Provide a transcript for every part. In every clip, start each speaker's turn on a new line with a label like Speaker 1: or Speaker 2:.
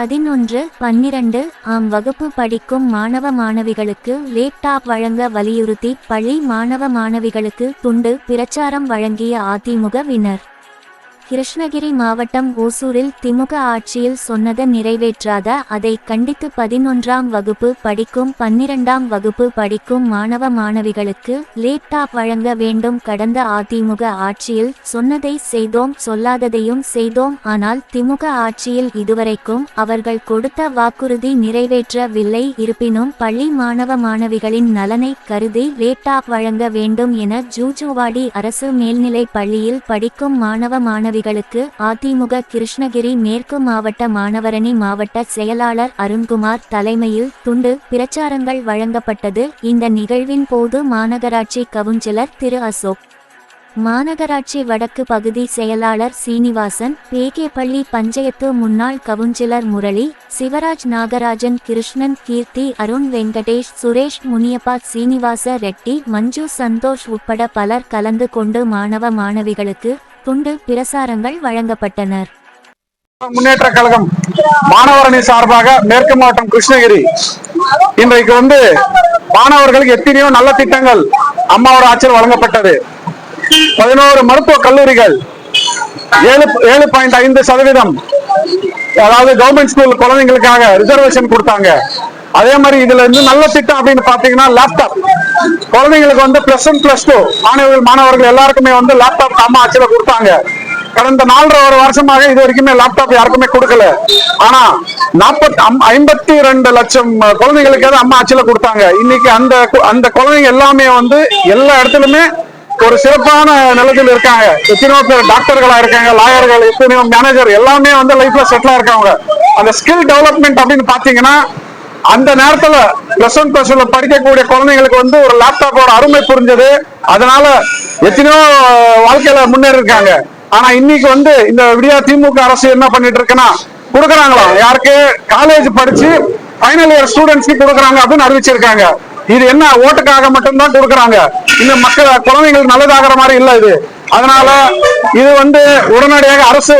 Speaker 1: 11, 12 ஆம் வகுப்பு படிக்கும் மாணவ மாணவிகளுக்கு லேப்டாப் வழங்க வலியுறுத்தி பள்ளி மாணவ மாணவிகளுக்கு துண்டு பிரச்சாரம் வழங்கிய அதிமுகவினர். கிருஷ்ணகிரி மாவட்டம் ஓசூரில் திமுக ஆட்சியில் சொன்னதை நிறைவேற்றாத அதை கண்டித்து 11ஆம் வகுப்பு படிக்கும் 12ஆம் வகுப்பு படிக்கும் மாணவ மாணவிகளுக்கு லேப்டாப் வழங்க வேண்டும். கடந்த அதிமுக ஆட்சியில் சொன்னதை செய்தோம், சொல்லாததையும் செய்தோம். ஆனால் திமுக ஆட்சியில் இதுவரைக்கும் அவர்கள் கொடுத்த வாக்குறுதி நிறைவேற்றவில்லை. இருப்பினும் பள்ளி மாணவ மாணவிகளின் நலனை கருதி லேப்டாப் வழங்க வேண்டும் என ஜூஜுவாடி அரசு மேல்நிலைப் பள்ளியில் படிக்கும் மாணவ மாணவிகளுக்கு அதிமுக கிருஷ்ணகிரி மேற்கு மாவட்ட மாணவரணி மாவட்ட செயலாளர் அருண்குமார் தலைமையில் துண்டு பிரச்சாரங்கள் வழங்கப்பட்டது. இந்த நிகழ்வின் போது மாநகராட்சி கவுன்சிலர் திரு அசோக், மாநகராட்சி வடக்கு பகுதி செயலாளர் சீனிவாசன், பேகேபள்ளி பஞ்சாயத்து முன்னாள் கவுன்சிலர் முரளி, சிவராஜ், நாகராஜன், கிருஷ்ணன், கீர்த்தி, அருண், வெங்கடேஷ், சுரேஷ், முனியப்பா, சீனிவாச ரெட்டி, மஞ்சு, சந்தோஷ் உட்பட பலர் கலந்து கொண்டு மாணவ மாணவிகளுக்கு துண்டு பிரசாரங்கள் வழங்கப்பட்டனர்.
Speaker 2: முன்னேற்ற கழகம் மாணவரணி சார்பாக மேற்கு மாவட்டம் கிருஷ்ணகிரி இன்றைக்கு மாணவர்களுக்கு எத்தனையோ நல்ல திட்டங்கள் அம்மாவோட ஆட்சியில் வழங்கப்பட்டது. 11 மருத்துவ கல்லூரிகள் 7.5% அதாவது கவர்மெண்ட் ஸ்கூல் குழந்தைங்களுக்காக ரிசர்வேஷன் கொடுத்தாங்க. அதே மாதிரி இதுல இருந்து நல்ல திட்டம் அப்படின்னு பாத்தீங்கன்னா லேப்டாப் குழந்தைங்களுக்கு +1 +2 மாணவர்கள் எல்லாருக்குமே லேப்டாப் அம்மா ஆட்சியில கொடுத்தாங்க. கடந்த 4.5 வருஷமாக இது வரைக்குமே லேப்டாப் யாருக்குமே கொடுக்கல. ஆனா 52 லட்சம் குழந்தைகளுக்கு அம்மா ஆட்சியில கொடுத்தாங்க. இன்னைக்கு அந்த குழந்தைங்க எல்லாமே எல்லா இடத்துலயுமே ஒரு சிறப்பான நிலத்தில் இருக்காங்க. எத்தனையோ பேர் டாக்டர்களா இருக்காங்க, லாயர்கள், எத்தனையோ மேனேஜர் எல்லாமே லைஃப்ல செட்டிலா இருக்காங்க. அந்த ஸ்கில் டெவலப்மெண்ட் அப்படின்னு பாத்தீங்கன்னா அந்த நேரத்துல +1 +2 படிக்கக்கூடிய குழந்தைங்களுக்கு ஒரு லேப்டாப்போட அருமை புரிஞ்சது. அதனால எத்தனையோ வாழ்க்கையில முன்னேறி இருக்காங்க. ஆனா இன்னைக்கு இந்த விடியா திமுக அரசு என்ன பண்ணிட்டு இருக்குன்னா கொடுக்குறாங்களாம், யாருக்கு காலேஜ் படிச்சு ஃபைனல் இயர் ஸ்டூடெண்ட்ஸ்க்கு கொடுக்குறாங்க அப்படின்னு அறிவிச்சிருக்காங்க. இது என்ன ஓட்டுக்காக மட்டும்தான் கொடுக்குறாங்க, இந்த மக்கள் குழந்தைங்களுக்கு நல்லதாகிற மாதிரி இல்ல இது. அதனால இது உடனடியாக அரசு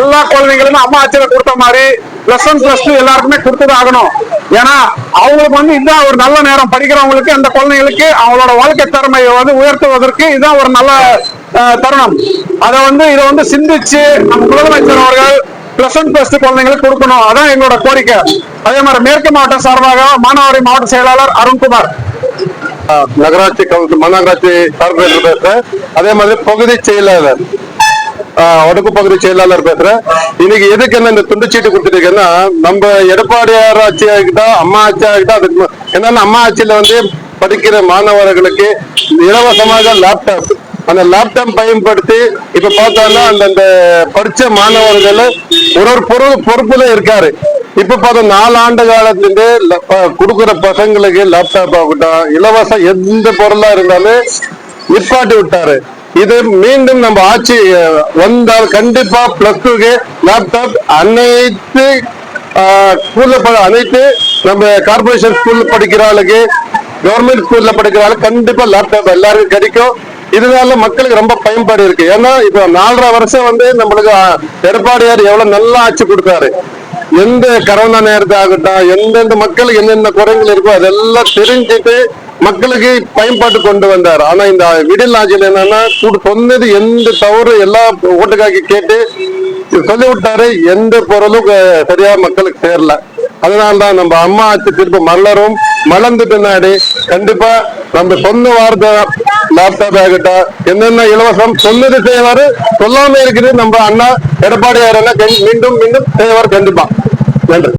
Speaker 2: எல்லா குழந்தைங்களுமே அம்மா ஆட்சியில கொடுத்த மாதிரி +1 +2 எல்லாருக்குமே கொடுத்துதான் ஆகணும். ஏன்னா அவங்களுக்கு இதுதான் ஒரு நல்ல நேரம். படிக்கிறவங்களுக்கு அந்த குழந்தைங்களுக்கு அவங்களோட வாழ்க்கை திறமையை உயர்த்துவதற்கு இதுதான் ஒரு நல்ல தருணம். அதை இதை சிந்திச்சு நம்ம முதலமைச்சர் அவர்கள் +1 +2 குழந்தைங்களுக்கு கொடுக்கணும். அதான் எங்களோட கோரிக்கை. அதே மாதிரி மேற்கு மாவட்ட சார்பாக மாணவரி மாவட்ட செயலாளர் அருண்குமார்,
Speaker 3: நகராட்சி மாநகராட்சி கார்பரேட்டர் பேசுறேன். அதே மாதிரி பகுதி செயலாளர் வடக்கு பகுதி செயலாளர் பேசுறேன். இன்னைக்கு எதுக்கு என்ன இந்த துண்டு சீட்டு கொடுத்துருக்கேன்னா, நம்ம எடப்பாடியார் ஆட்சி ஆகிட்டா அம்மா ஆட்சி ஆகிட்டா அதுக்கு என்னன்னா அம்மா ஆட்சியில படிக்கிற மாணவர்களுக்கு இலவசமாக லேப்டாப், அந்த லேப்டாப் பயன்படுத்தி இப்ப பார்த்தோம்னா அந்த படிச்ச மாணவர்கள் ஒரு பொறுப்புல இருக்காரு. இப்ப பார்த்தா 4 ஆண்டு காலத்திலிருந்து கொடுக்குற பசங்களுக்கு லேப்டாப் ஆகட்டும், இலவசம் எந்த பொருளா இருந்தாலும் நிப்பாட்டி விட்டாரு. இது மீண்டும் நம்ம ஆட்சி வந்தால் கண்டிப்பா +2க்கு லேப்டாப் அனைத்து நம்ம கார்பரேஷன் ஸ்கூல்ல படிக்கிற ஆளுக்கு, கவர்மெண்ட் ஸ்கூல்ல படிக்கிற ஆளுக்கு கண்டிப்பா லேப்டாப் எல்லாருக்கும் கிடைக்கும். இதனால மக்களுக்கு ரொம்ப பயன்பாடு இருக்கு. ஏன்னா இப்ப 4.5 வருஷம் நம்மளுக்கு எடப்பாடியார் எவ்வளவு நல்லா ஆட்சி கொடுத்தாரு. எந்த கரோனா நேரத்தை ஆகட்டும், எந்தெந்த மக்களுக்கு என்னென்ன குறைகள் இருக்கோ அதெல்லாம் தெரிஞ்சுட்டு மக்களுக்கு பயன்பாட்டு கொண்டு வந்தார். ஆனா இந்த விடில் ஆட்சியில் என்னன்னா சொன்னது எந்த தவறு எல்லா ஓட்டுக்காக்கி கேட்டு சொல்லி விட்டாரு. எந்த பொருளும் சரியா மக்களுக்கு சேரல. அதனால்தான் நம்ம அம்மா ஆட்சி திரும்ப மலர்ந்து பின்னாடி கண்டிப்பா நம்ம சொன்ன வார்த்தை லேப்டாப் ஆகட்டும் என்னென்ன இலவசம் சொன்னது செய்வாரு. சொல்லாம இருக்குது நம்ம அண்ணா எடப்பாடியார் மீண்டும் செய்வார் கண்டிப்பா. நன்றி.